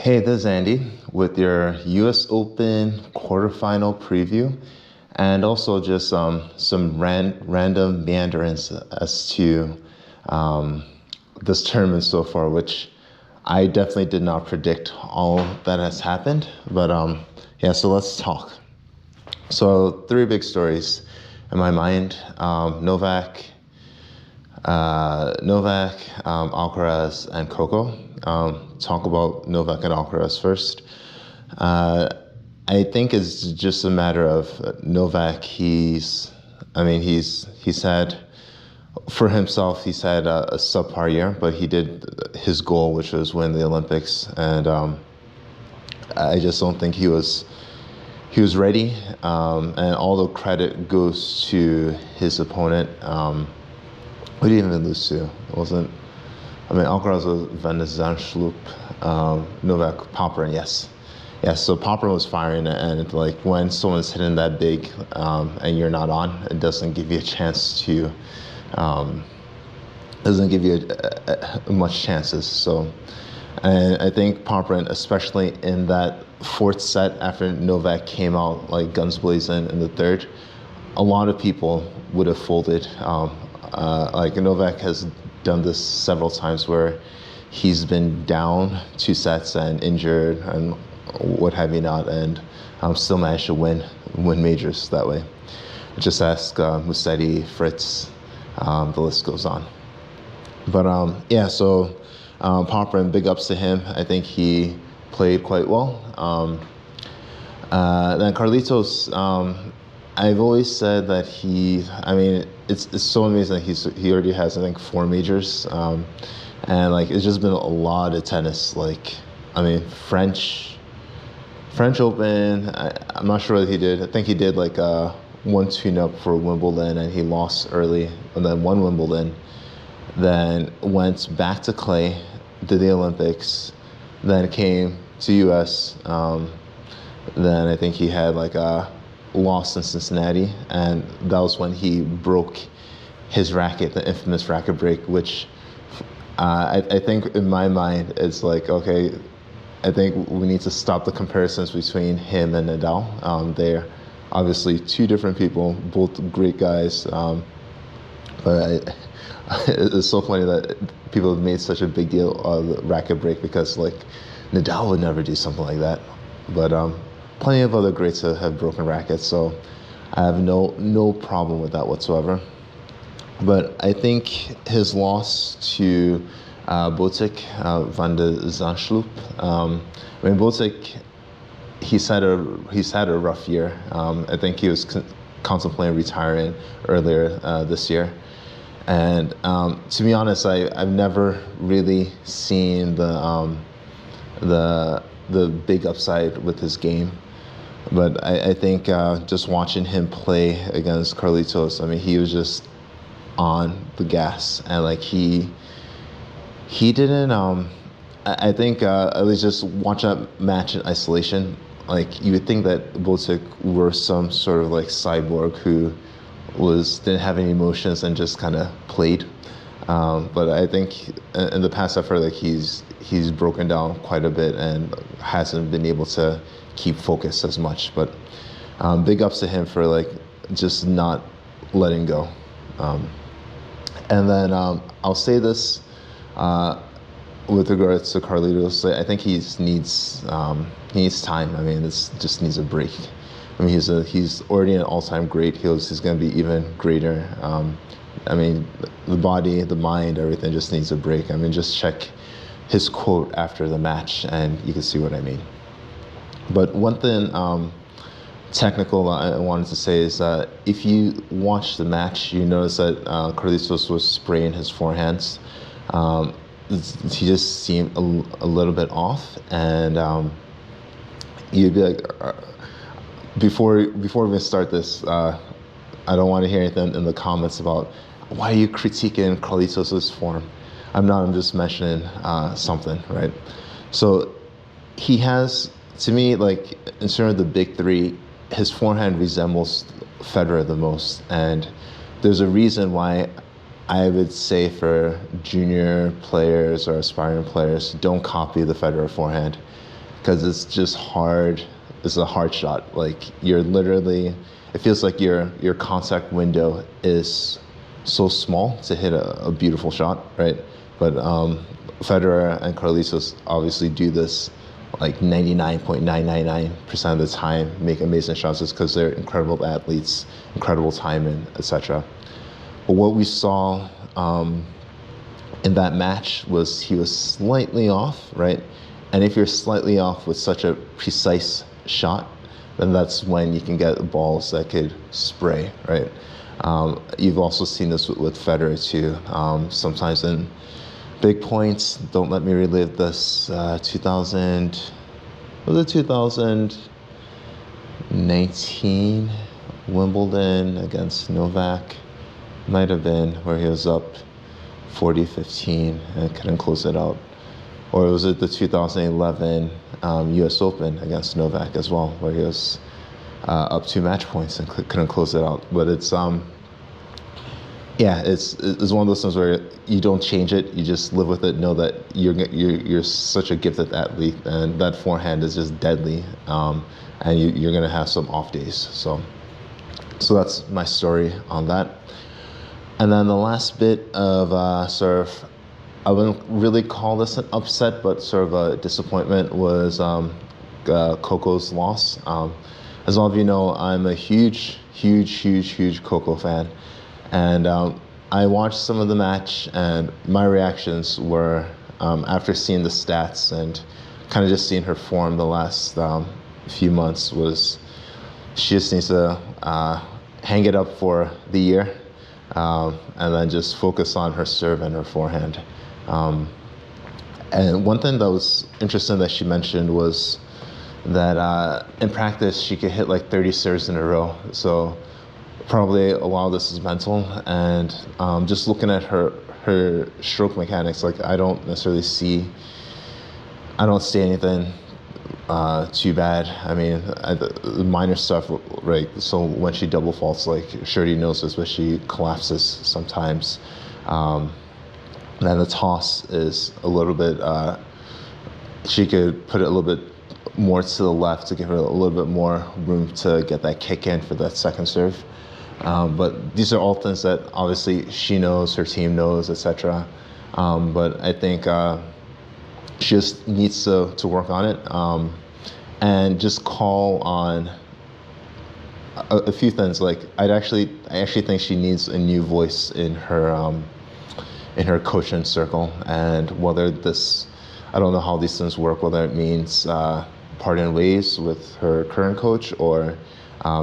Hey, this is Andy with your US Open quarterfinal preview and also just some random meanderings as to um, this tournament so far, which I definitely did not predict all that has happened. But yeah, so let's talk. So, three big stories in my mind: Novak, Alcaraz, and Coco. Talk about Novak and Alcaraz first. Uh, I think it's just a matter of Novak. He's had, for himself, he's had a subpar year, but he did his goal, which was win the Olympics, and I just don't think he was ready, and all the credit goes to his opponent. Who did he even lose to? It wasn't. Alcaraz was Van de Zandschulp, Novak Popperin, yes. Yes, so Popperin was firing, and like when someone's hitting that big and you're not on, it doesn't give you a chance to, doesn't give you much chances. So, and I think Popperin, especially in that fourth set after Novak came out like guns blazing in the third, a lot of people would have folded. Like Novak has done this several times where he's been down two sets and injured and what have you not, and still managed to win majors that way. Just ask Musetti, Fritz, the list goes on. But yeah, so Popperin, big ups to him. I think he played quite well. Then Carlitos, I've always said that it's so amazing that he already has, I think, 4 majors. And like, it's just been a lot of tennis. Like, French Open, I'm not sure what he did. I think he did like a 1 tune-up for Wimbledon, and he lost early, and then won Wimbledon. Then went back to clay, did the Olympics, then came to US. Then I think he had like a loss in Cincinnati, and that was when he broke his racket, the infamous racket break, which I think in my mind it's like, okay, I think we need to stop the comparisons between him and Nadal. They're obviously two different people, both great guys, but it's so funny that people have made such a big deal of the racket break because like Nadal would never do something like that. But plenty of other greats have broken rackets, so I have no problem with that whatsoever. But I think his loss to Botic, Van de Zandschulp. Botic, he's had a rough year. I think he was contemplating retiring earlier this year. And to be honest, I've never really seen the big upside with his game. But I think just watching him play against Carlitos, he was just on the gas, and like he didn't. I think at least just watch that match in isolation, like you would think that Botic were some sort of like cyborg who didn't have any emotions and just kind of played. But I think in the past I've heard like he's broken down quite a bit and hasn't been able to keep focused as much. But big ups to him for like just not letting go. And then I'll say this with regards to Carlitos. I think he needs time. This just needs a break. He's already an all-time great. He's going to be even greater. The body, the mind, everything just needs a break. Just check his quote after the match, and you can see what I mean. But one thing technical I wanted to say is that if you watch the match, you notice that Carlitos was spraying his forehands. He just seemed a little bit off, and you'd be like, before we even start this, I don't want to hear anything in the comments about why are you critiquing Carlitos' form. I'm not. I'm just mentioning something, right? So he has, to me, like in terms of the big three, his forehand resembles Federer the most, and there's a reason why I would say for junior players or aspiring players, don't copy the Federer forehand. because it's just hard. It's a hard shot. Like you're literally, it feels like your contact window is so small to hit a beautiful shot, right? But Federer and Carlitos obviously do this like 99.999% of the time, make amazing shots just because they're incredible athletes, incredible timing, etc. But what we saw in that match was he was slightly off, right? And if you're slightly off with such a precise shot, then that's when you can get balls that could spray, right? You've also seen this with Federer too. Sometimes in big points, don't let me relive this. 2019 Wimbledon against Novak? Might have been where he was up 40-15 and couldn't close it out. Or was it the 2011 U.S. Open against Novak as well, where he was up 2 match points and couldn't close it out? But it's it's one of those things where you don't change it, you just live with it. Know that you're such a gifted athlete, and that forehand is just deadly, and you're gonna have some off days. So that's my story on that. And then the last bit of I wouldn't really call this an upset, but sort of a disappointment was Coco's loss. As all of you know, I'm a huge Coco fan. And I watched some of the match, and my reactions were, after seeing the stats and kind of just seeing her form the last few months, was she just needs to hang it up for the year, and then just focus on her serve and her forehand. And one thing that was interesting that she mentioned was that in practice she could hit like 30 serves in a row. So probably a lot of this is mental, and just looking at her stroke mechanics, like I don't see anything too bad. I mean, the minor stuff, right? So when she double faults, like Shirley knows this, but she collapses sometimes. Then the toss is a little bit, she could put it a little bit more to the left to give her a little bit more room to get that kick in for that second serve. But these are all things that obviously she knows, her team knows, etc. But I think she just needs to work on it, and just call on a few things. Like I actually think she needs a new voice in her coaching circle, and whether this, I don't know how these things work, whether it means parting ways with her current coach, or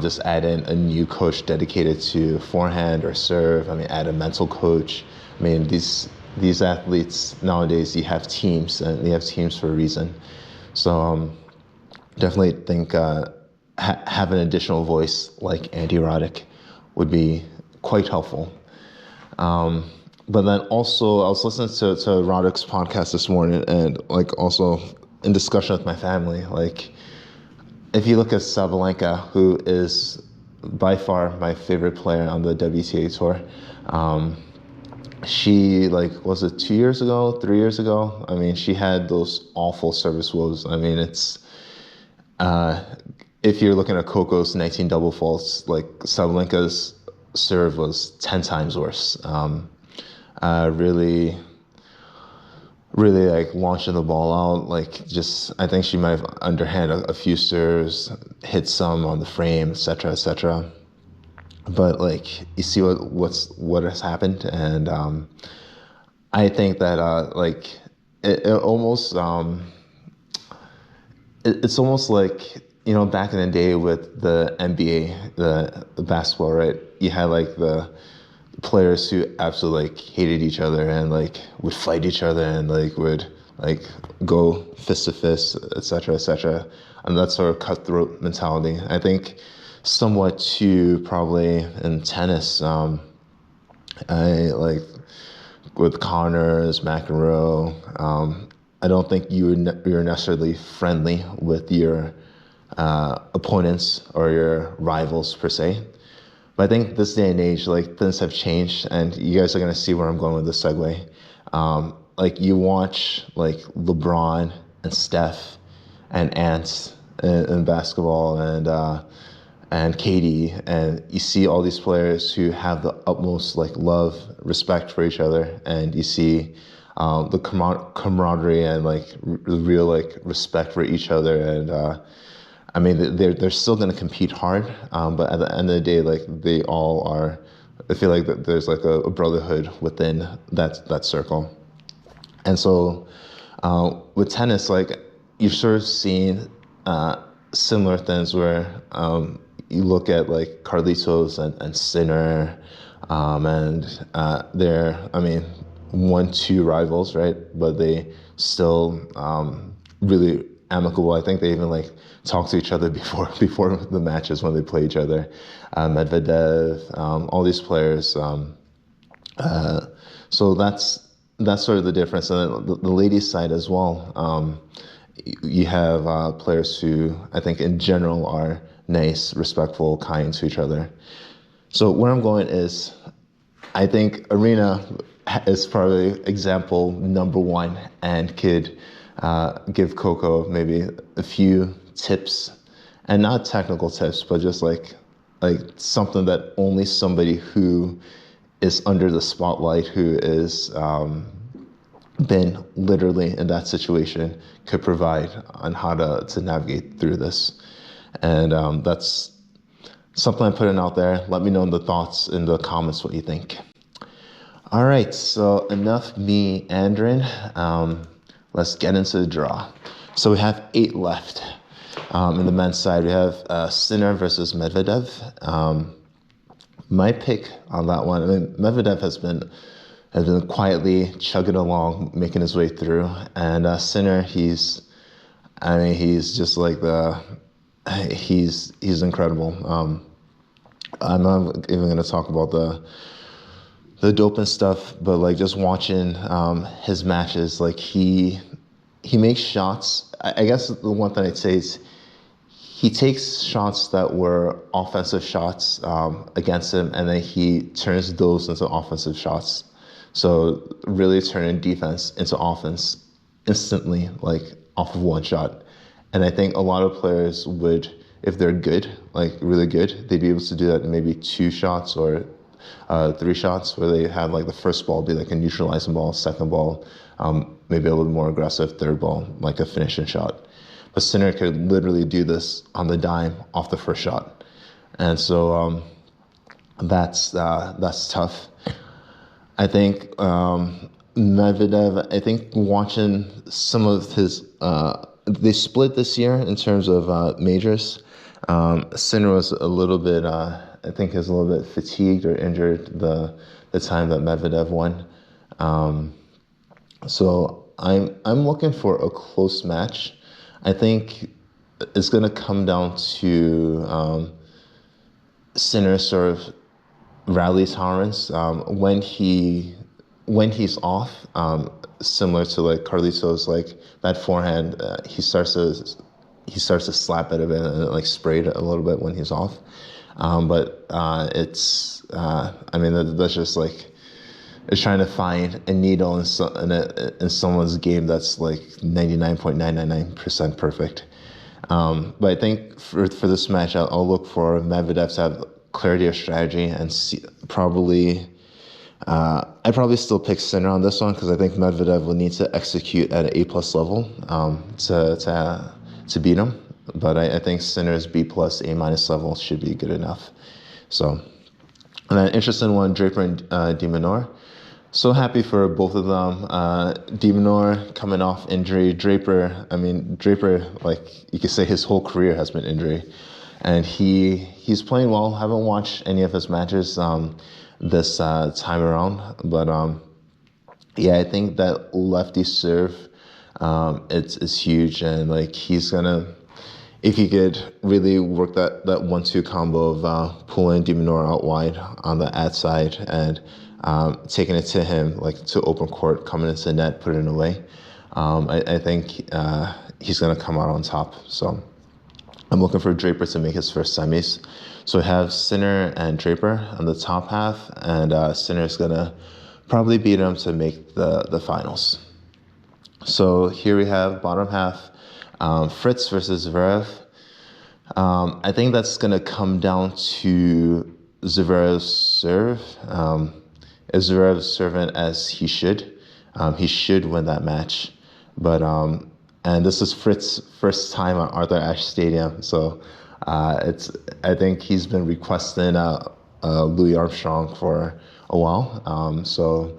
just add in a new coach dedicated to forehand or serve. I mean, add a mental coach. I mean, these athletes nowadays, you have teams, and they have teams for a reason. So definitely think have an additional voice like Andy Roddick would be quite helpful. But then also, I was listening to Roddick's podcast this morning, and like also in discussion with my family, like if you look at Sabalenka, who is by far my favorite player on the WTA tour, she, like, was it 2 years ago, 3 years ago? I mean, she had those awful service woes. I mean, it's if you're looking at Coco's 19 double faults, like Sabalenka's serve was 10 times worse. Really like launching the ball out, like just, I think she might have underhand a few serves, hit some on the frame, etc. But like you see what has happened, and I think that like it almost it's almost like, you know, back in the day with the NBA, the basketball, right? You had like the players who absolutely like hated each other and like would fight each other and like would like go fist to fist, etc. And that sort of cutthroat mentality, I think, somewhat too probably in tennis. I like with Connors, McEnroe. I don't think you're necessarily friendly with your opponents or your rivals per se. But I think this day and age, like, things have changed, and you guys are gonna see where I'm going with this segue. Like, you watch like LeBron and Steph and Ant in basketball, and Katie, and you see all these players who have the utmost like love, respect for each other, and you see the camaraderie and like real like respect for each other, and I mean they're still going to compete hard, but at the end of the day, like they all are. I feel like that there's like a brotherhood within that circle, and so with tennis, like you've sort of seen similar things where you look at like Carlitos and Sinner, and they're, I mean, 1-2 rivals, right? But they still really amicable. I think they even like talk to each other before the matches when they play each other. Medvedev, all these players. So that's sort of the difference. And then the ladies' side as well. You have players who I think in general are nice, respectful, kind to each other. So where I'm going is, I think Arena is probably example number one and could give Coco maybe a few tips, and not technical tips, but just like something that only somebody who is under the spotlight, who is been literally in that situation, could provide on how to navigate through this. And that's something I'm putting out there. Let me know in the thoughts in the comments what you think. All right, so enough meandering. Let's get into the draw. So we have 8 left. In the men's side, we have Sinner versus Medvedev. My pick on that one, I mean, Medvedev has been quietly chugging along, making his way through. And Sinner, he's just like he's incredible. I'm not even going to talk about the doping stuff, but like just watching his matches, like he makes shots. I guess the one thing I'd say is he takes shots that were offensive shots against him, and then he turns those into offensive shots. So really turning defense into offense instantly, like off of one shot. And I think a lot of players would, if they're good, like really good, they'd be able to do that in maybe 2 shots or 3 shots, where they have like the first ball be like a neutralizing ball, second ball, maybe a little more aggressive, third ball, like a finishing shot. But Sinner could literally do this on the dime off the first shot. And so that's tough. I think Medvedev, I think watching some of his, they split this year in terms of majors. Sinner was a little bit, I think he was a little bit fatigued or injured the time that Medvedev won. So I'm looking for a close match. I think it's going to come down to Sinner's sort of rally tolerance when he's off. Similar to like Carlitos, like that forehand, he starts to slap it a bit and like spray it a little bit when he's off. But it's I mean that's just like it's trying to find a needle in someone's game that's like 99.999% perfect. But I think for this match, I'll look for Medvedev to have clarity of strategy and probably. I'd probably still pick Sinner on this one because I think Medvedev will need to execute at an A+ level to beat him. But I think Sinner's B+, A- level should be good enough. So, and then interesting one, Draper and de Minaur. So happy for both of them. De Minaur coming off injury. Draper, like you could say his whole career has been injury. And he's playing well. Haven't watched any of his matches this time around. But yeah, I think that lefty serve, it's huge. And like he's gonna, if he could really work that 1-2 combo of pulling de Minaur out wide on the ad side and taking it to him, like to open court, coming into the net, putting it away. I think he's going to come out on top. So I'm looking for Draper to make his first semis. So we have Sinner and Draper on the top half, and Sinner's going to probably beat him to make the finals. So here we have bottom half. Fritz versus Zverev. I think that's going to come down to Zverev's serve. If Zverev's serving as he should win that match. But and this is Fritz's first time at Arthur Ashe Stadium, so I think he's been requesting Louis Armstrong for a while. So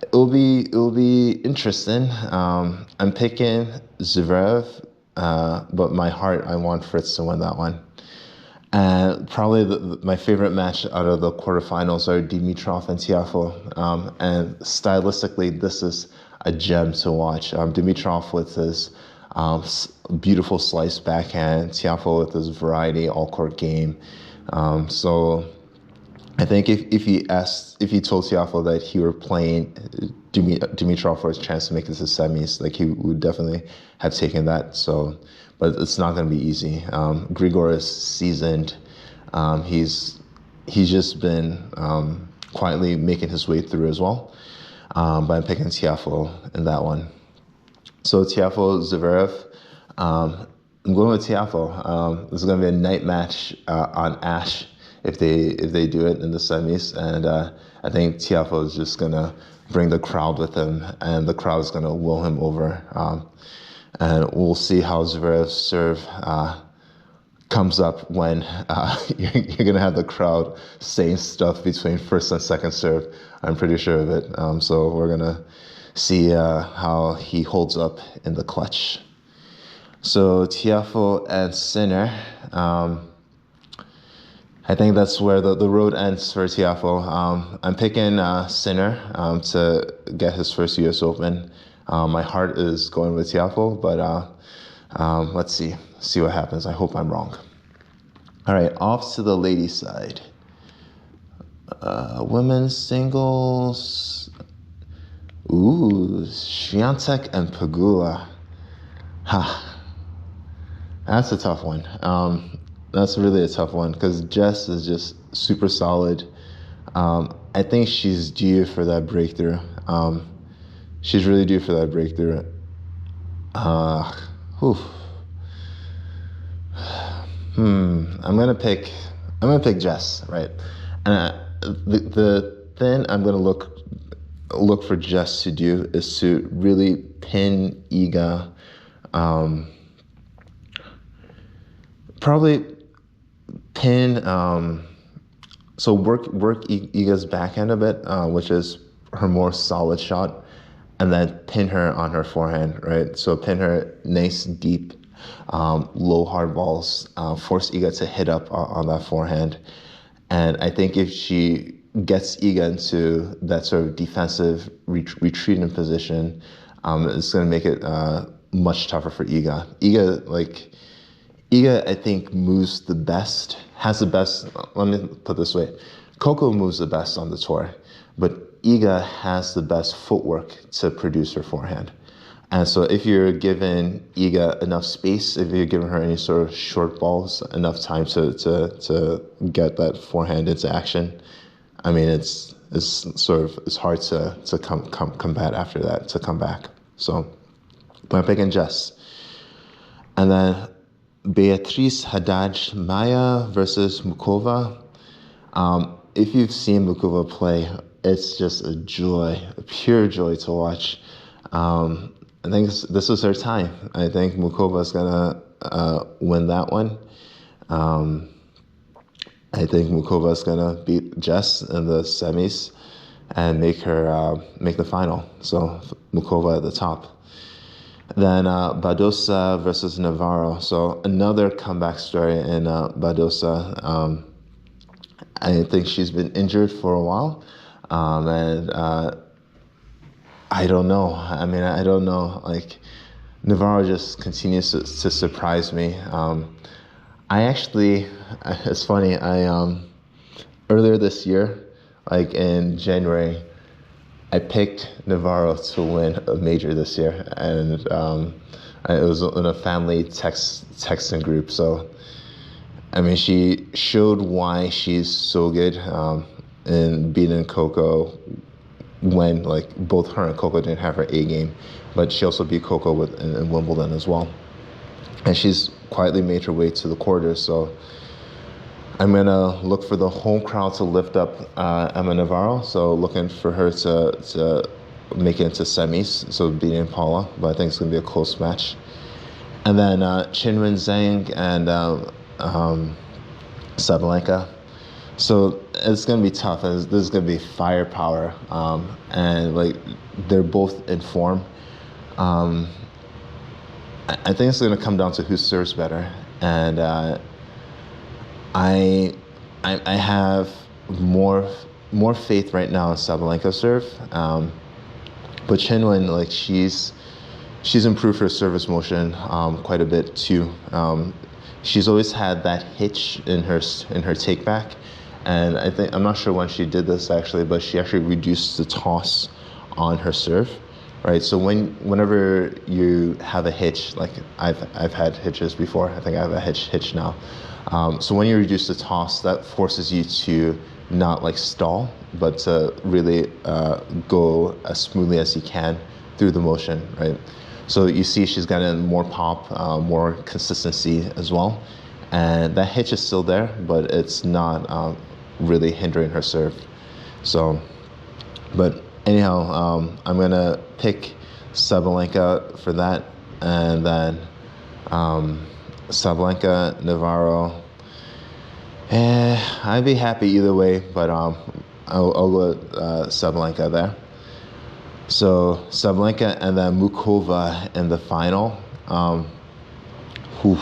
it'll be interesting. I'm picking Zverev, but my heart I want Fritz to win that one. And probably my favorite match out of the quarterfinals are Dimitrov and Tiafoe. And stylistically, this is a gem to watch. Dimitrov with his beautiful slice backhand, Tiafoe with his variety all-court game. So I think if he told Tiafoe that he were playing Dimitrov for his chance to make it to semis, like he would definitely have taken that. So, but it's not going to be easy. Grigor is seasoned. He's just been quietly making his way through as well. But I'm picking Tiafoe in that one. So Tiafoe Zverev. I'm going with Tiafoe. This is going to be a night match on Ashe if they do it in the semis, and I think Tiafoe is just going to bring the crowd with him, and the crowd is going to will him over. And we'll see how Zverev's serve comes up when you're going to have the crowd saying stuff between first and second serve. I'm pretty sure of it. So we're going to see how he holds up in the clutch. So Tiafoe and Sinner. I think that's where the road ends for Tiafoe. I'm picking Sinner to get his first U.S. Open. My heart is going with Tiafoe, but let's see what happens. I hope I'm wrong. All right, off to the ladies' side. Women's singles. Ooh, Swiatek and Pegula. That's a tough one. That's really a tough one because Jess is just super solid. I think she's due for that breakthrough. She's really due for that breakthrough. I'm gonna pick Jess, right? And the thing I'm gonna look for Jess to do is to really pin Iga. Probably pin. So work Iga's backhand a bit, which is her more solid shot, and then pin her on her forehand, right? So pin her nice, deep, low hard balls, force Iga to hit up on that forehand. And I think if she gets Iga into that sort of defensive retreating position, it's going to make it much tougher for Iga. Iga, I think, moves the best, has the best, let me put it this way. Coco moves the best on the tour, but Iga has the best footwork to produce her forehand. And so if you're giving Iga enough space, if you're giving her any sort of short balls, enough time to get that forehand into action, I mean, it's hard to combat after that, to come back. So, but I'm picking Jess. And then Beatriz Haddad Maya versus Mukova. If you've seen Mukova play, it's just a joy, a pure joy to watch. I think this is her time. I think Mukova's gonna win that one. I think Mukova's gonna beat Jess in the semis and make the final. So Mukova at the top. Then Badosa versus Navarro. So another comeback story in Badosa. I think she's been injured for a while, and I don't know. I mean, I don't know. Like, Navarro just continues to surprise me. I actually, it's funny. Earlier this year, like in January, I picked Navarro to win a major this year, and it was in a family texting group. So, I mean, she showed why she's so good in beating Coco when, like, both her and Coco didn't have her A game, but she also beat Coco in Wimbledon as well. and she's quietly made her way to the quarters. So I'm gonna look for the home crowd to lift up Emma Navarro. So looking for her to make it into semis, so beating Paula. But I think it's gonna be a close match. And then Qinwen Zhang and Sabalenka. So it's gonna be tough. This is gonna be firepower, and like they're both in form. I think it's gonna come down to who serves better, and I have more faith right now in Sabalenka's serve, but Qinwen, like she's improved her service motion quite a bit too. She's always had that hitch in her take back, and I'm not sure when she did this actually, but she actually reduced the toss on her serve, right? So whenever you have a hitch, like I've had hitches before, I think I have a hitch now. So when you reduce the toss, that forces you to not like stall, but to really go as smoothly as you can through the motion, right? So you see she's gotten more pop, more consistency as well. And that hitch is still there, but it's not really hindering her serve. So, but anyhow, I'm gonna pick Sabalenka for that, and then Sabalenka, Navarro. I'd be happy either way, but I'll go with Sabalenka there. So Sabalenka and then Mukova in the final. Whew.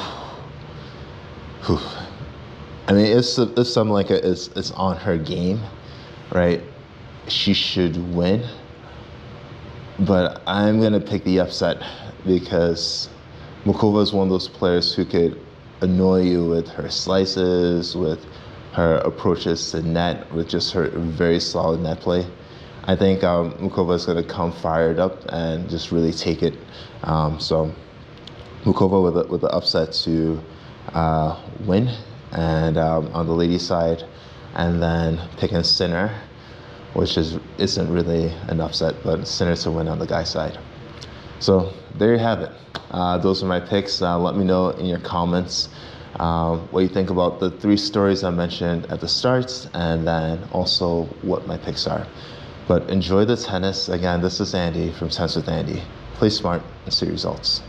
I mean, if Sabalenka is on her game, right, she should win. But I'm gonna pick the upset because Mukova is one of those players who could annoy you with her slices, with her approaches to net, with just her very solid net play. I think Mukova is going to come fired up and just really take it. So Mukova with the upset to win, and on the ladies' side, and then picking Sinner, which isn't really an upset, but Sinner to win on the guy side. So there you have it. Those are my picks. Let me know in your comments what you think about the 3 stories I mentioned at the start, and then also what my picks are. But enjoy the tennis. Again, this is Andy from Tennis with Andy. Play smart and see results.